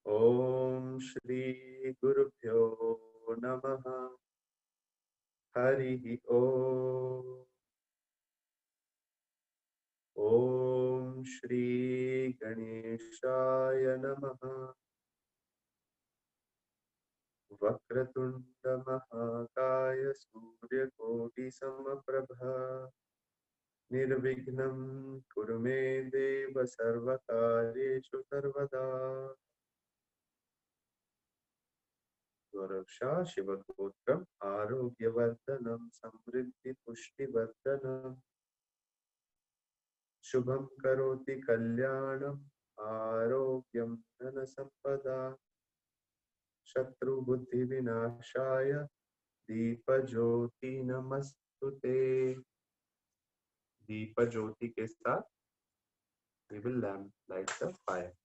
ओम श्री गुरुभ्यो नमः। हरि ओम। ओम श्री गणेशाय नमः। वक्रतुंड महाकाय सूर्यकोटि समप्रभा निर्विघ्नं कुरु मे देव सर्वकार्येषु सर्वदा। स्वरक्षा शिवगोत्रम् आरोग्यवर्धनं समृद्धिपुष्टिवर्धनम् शुभं करोति कल्याणम् आरोग्यं धनसम्पदा शत्रुबुद्धिविनाशाय दीपज्योति नमस्तुते। दीप ज्योति के साथ we will light the fire.